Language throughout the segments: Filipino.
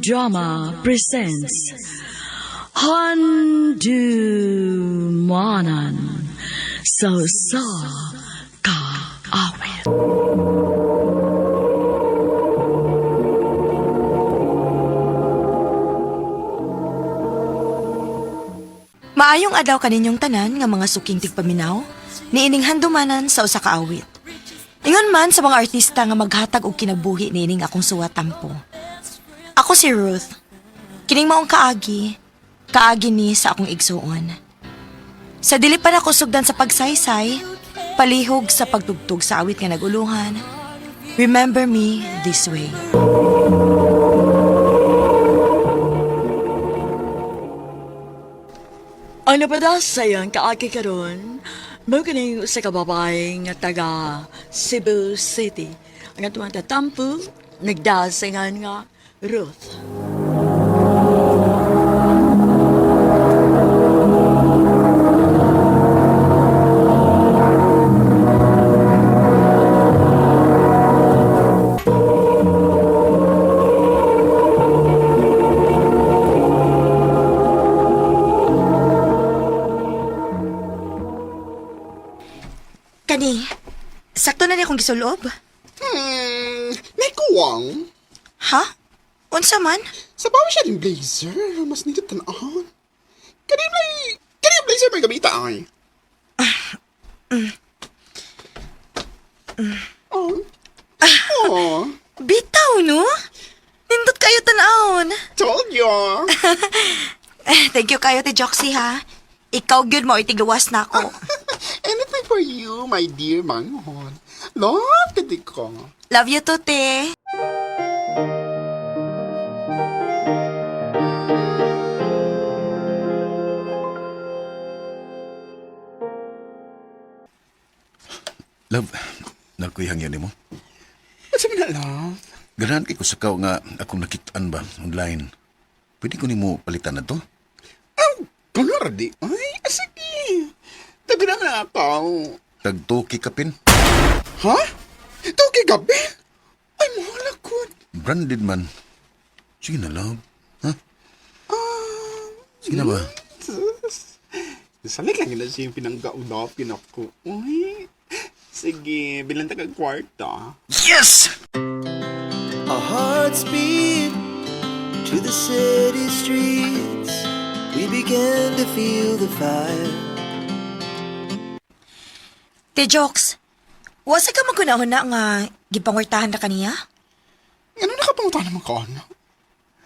Drama presents Handumanan So Ka Awit. Maayong adlaw kaninyong tanan nga mga suking tigpaminaw, niining handumanan sa usa ka awit. Ingon man sa mga artista nga maghatag og kinabuhi niining akong suwatampo. Ako si Ruth. Kining maong kaagi ni sa akong igsuon. Sa dili pa nako sugdan sa pagsaysay, palihog sa pagtugtog sa awit nga naguluhan. Remember me this way. Ang napadasayan kaagi karon, mao kini sa kababay nga taga Cebu City. Ang atuang tatampo, nagdasingan nga Ruth. Kani, sakto na niya akong gisulob. May kuwang. Ha? Unsa man? Sa bawa siya ng blazer, mas nito tanahon. Kani blazer may gamita ay. Oh, Bitaw, no? Nindot kayo tanawon. told you. Thank you kayo, ti Joxy, ha? Ikaw gyud mo itigluwas na ako. Anything for you, my dear manghon. Love ka di ko. Love you too, te. Love, nagkuyang yan mo. What's up na, love? Ganahan kay ko sa kao nga akong nakitaan ba online. Pwede ko ni mo palitan na to? Kunwara di. Ay, sige. Tabi na nga ako. Tagtoki kapin. Ha? Ito kay gabi? Ay, mahal ako. Branded man. Sige na, love. Ha? Sige na ba? Salik lang nila siya yung pinanggaunapin ako. Uy, sige, bilang taga-kwarta. Yes! Our hearts beat to the city streets. We began to feel the fire. Te Jox, wasa ka magunahon na nga gipangwartahan na kaniya? Ano nakapunta naman ko, ano?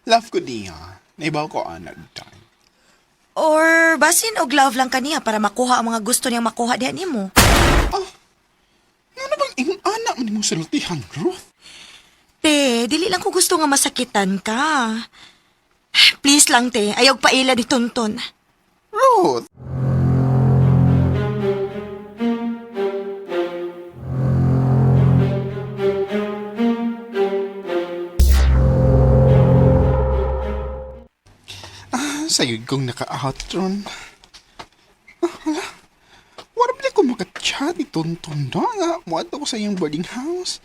Love ko niya. Naibaw ko, anak time. Or basin og love lang kaniya para makuha ang mga gusto niyang makuha diha nimo? Ano bang ingon anak man mong sultihan, Ruth? Te, dili lang ko gusto nga masakitan ka. Please lang, te. Ayaw paila ni Tonton. Ruth! Sayod kong naka-outron. Wala. Wala ba ko makachat itonton na nga. Muad ako sa iyong boarding house.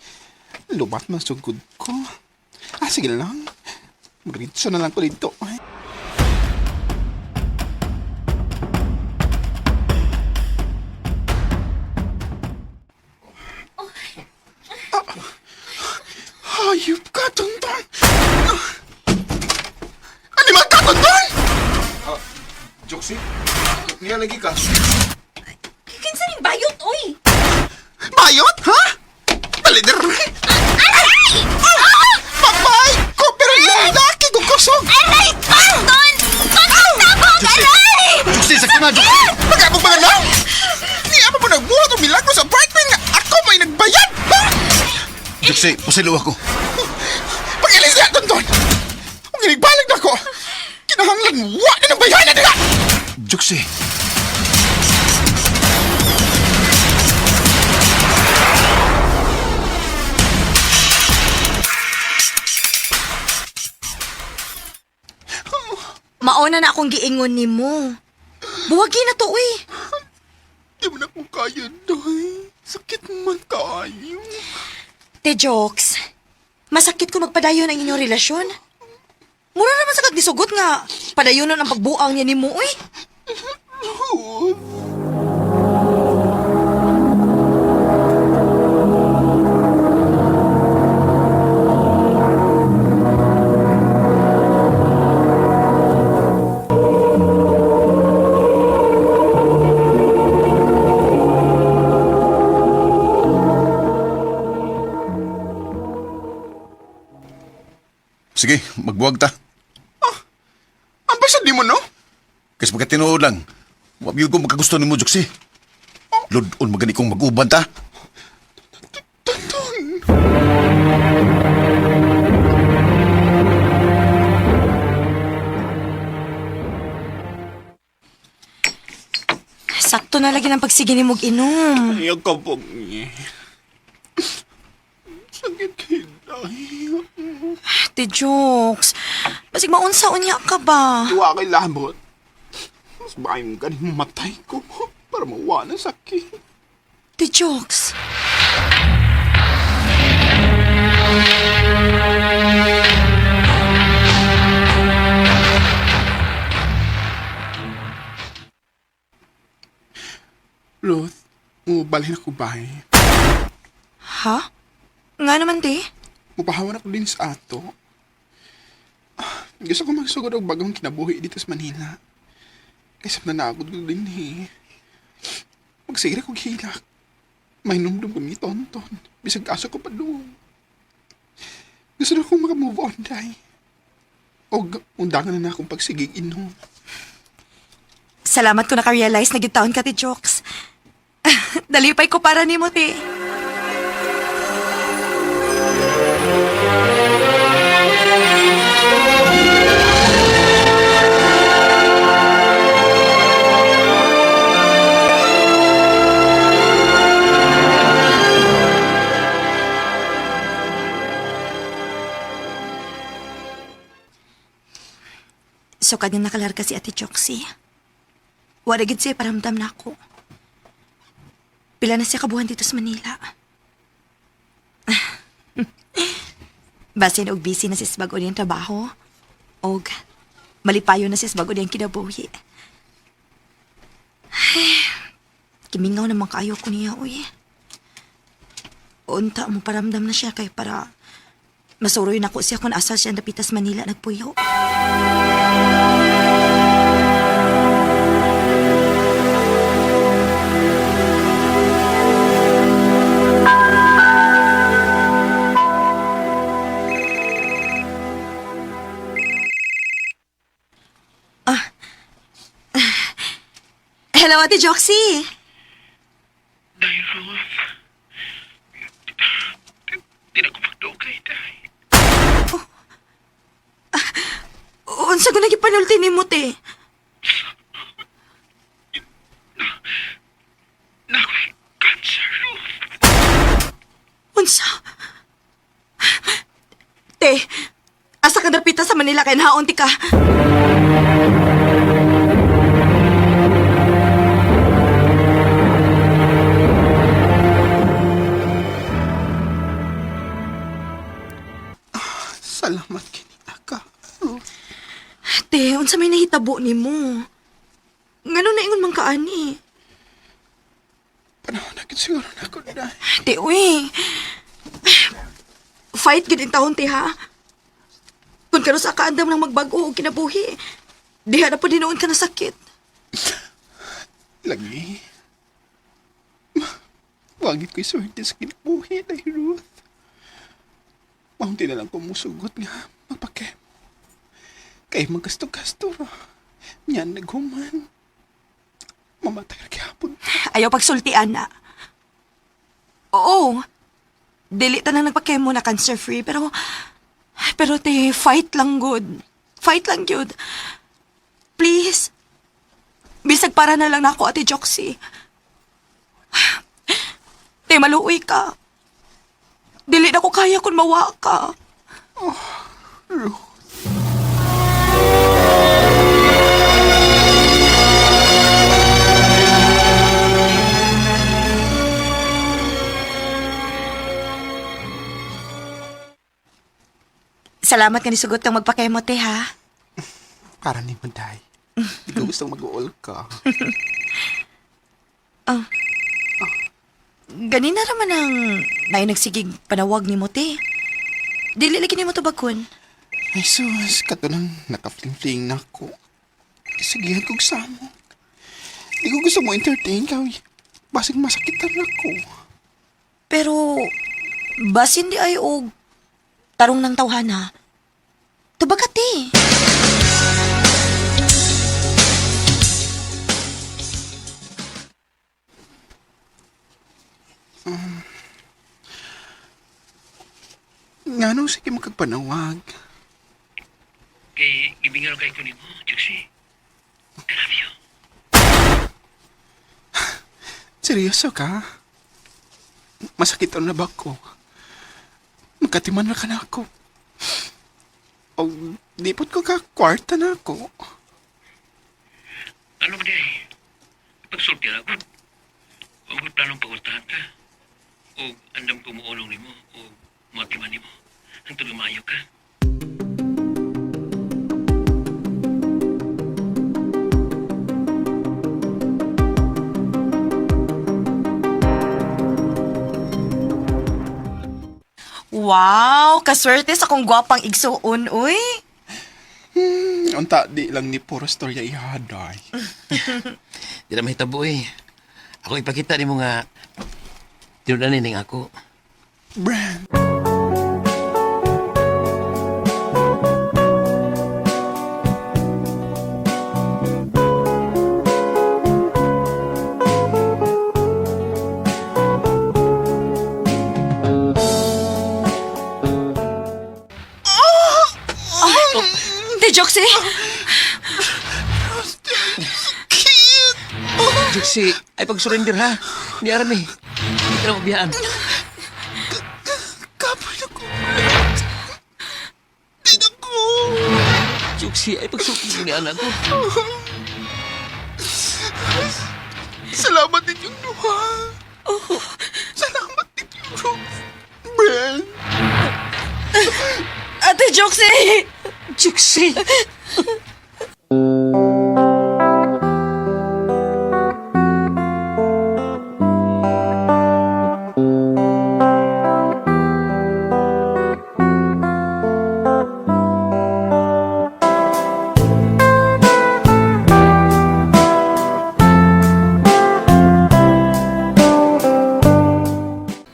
Lubat man sugod ko. Sige lang. Maritso na lang ko dito. Ay. Hayop ka, Tonton! Ano ba ka, Tonton? Joksi, niya lagi ka. Kinsa ning bayot, oy? Bayot, ha? Balider! Papay! Ko, pero lalaki ko kusog! Aray! Tonton! Tonton! Tabog! Aray! Joksi, sakit na, Joksi! Magkabog mga lang! Ni apa mo nagbuhat o milagro sa apartment nga ako may nagbayad! Ha? Joksi, pusilo ako. Pag-ilis niya, Tonton! Kung inigbalik na ko, kinahanglan wa na ng bayanan nila! Joksi. Mauna na akong giingon nimo. Buwagi na to, uy. Di mo na ko kaya, Day. Sakit man tayo. Te Jokes, masakit ko magpadayon ang inyong relasyon. Mura naman sa kagdisugot nga. Padayunon ang pagbuang niya ni mo, uy. Sige, magbuwag ta. Ang basa di mo, no? Kasi magkatinuod lang. Wabiyod ko magkagusto ni mo, Joksi. Lodon magani kong mag-uban ta. Sakto na lagi ng pagsige ni mog inom. Ayaw ka pong sakit kayo dahil. Te jokes. Basig maunsa unya ka ba? Tuwa kay labot. Mas bayang ganing matay ko para mawa ng sakit. Te jokes. Ruth, balhin ako bahay. Ha? Nga naman, te? Mupahawan ako din sa ato. Gusto ko magsugod og bagong kinabuhi dito sa Manila. Kasi nanakot ko din Magsira ko hilak. May numdum ko ni Tonton. Bisag kaso ko pa doon. Gusto na akong makamove on, day. O undangan na akong pagsigig inom. Salamat ko naka-realize na gitaon ka, te jokes. Dalipay ko para ni mo, te. So, kanyang nakalarga si Ate Joxy. Wala gid siya paramdam na ako. Pila na siya kabuhan dito sa Manila. Basin og busy na siya sa bago niyang trabaho. Og malipayo na siya sa bago niyang kinabuhi. Kimingaw naman kaayo ko niya, uy. Unta mo paramdam na siya kay para masuroy na ko siya kung asa siya napitas Manila nagpuyo. Hello, Ate Joxy. Di na ko magdugay, day. Unsa ko nagipanulti ni mo, te? Nako'y cancer, Ruth. Unsa? Te, asa ka napita sa Manila kay nahaon ti ka? Salamat kinita ka, Ruth. Te, unsa may nahitabo ni mo? Ngano na ingon man kaani? Panahon na siguro na ako, day. Te, uy. Fight gid in taon, te, ha? Kung kano sa kaandam lang magbago o kinabuhi, diha na po dinoon ka na sakit. Lagi. Wagit ko'y swerte sa kinabuhi, day, Ruth. Maunti na lang kumusugot nga, magpakem. Kay magkasto-kasto ra. Nyan naghuman. Mamatay ra kihapon. Ayaw pagsultian na. Oo. Dili ta na nagpakemo na cancer-free, pero te, fight lang good. Fight lang good. Please. Bisag para na lang nako, Ate Joxy. Te, maluoy ka. Dili na ko kaya kung mawa ka. Salamat ka ni sugot kang magpakemot ha. Para ni mo, day. Di ko gustong mag-uol ka. Ganina naman ang nagsigig panawag ni mo te. Dili lagi ni mo to bagkon. Ay, sus, kato nang nakafling-fling na ako. Isagihan kong samok. Di ko gusto mo entertain ka, uy. Basig masakitan ako. Pero, basin di ay og tarong ng tawhana. Tubagat eh. Nga nung sige magkagpanawag. Kay gibingal kay ko nimo, Juxie. I love you. Seryoso ka? Masakit na ba ko? Magkatiman na ka na ako. O dipot ko ka, kwarta na ako. Ano ba di? Pagsulti na ako. Huwag mo planong pagultahan ka. O andam ko muulong nimo. O matiman nimo. Hantod lumayo ka. Wow, kaswerte sa kong gwapang igsuon, uy. Unta, di lang ni puro storya ihaday. Di na mahitabo eh. Ako ipakita ni mo nga tinudanin ning ako. Brand. Te Joxie, Juxie, ay pag-surrender ha. Ni Army. Hindi ka na mabiyaan. Kapoy na ko. Di na ko. Juxie, ay pag-surrender ni anak ko. Salamat ninyong duha. Salamat ninyo. Brand. Ate Joxie! Juxie!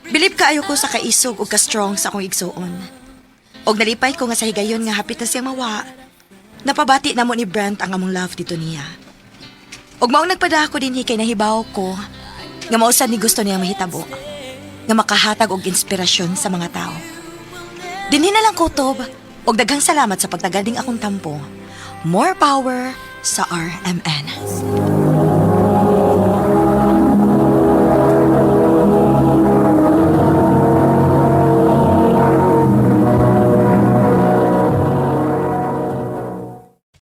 Bilib kaayo ko sa kaisog o ka-strong sa akong igsuon. Og nalipay ko nga sa higayon nga hapit na siyang mawa. Napabati na mo ni Brent ang among love dito niya. Og maong nagpadako din kay nahibaw ko nga mausad ni gusto niya mahitabo. Nga makahatag og inspirasyon sa mga tao. Dinhi na lang kutob og daghang salamat sa pagtagading akong tampo. More power sa RMN.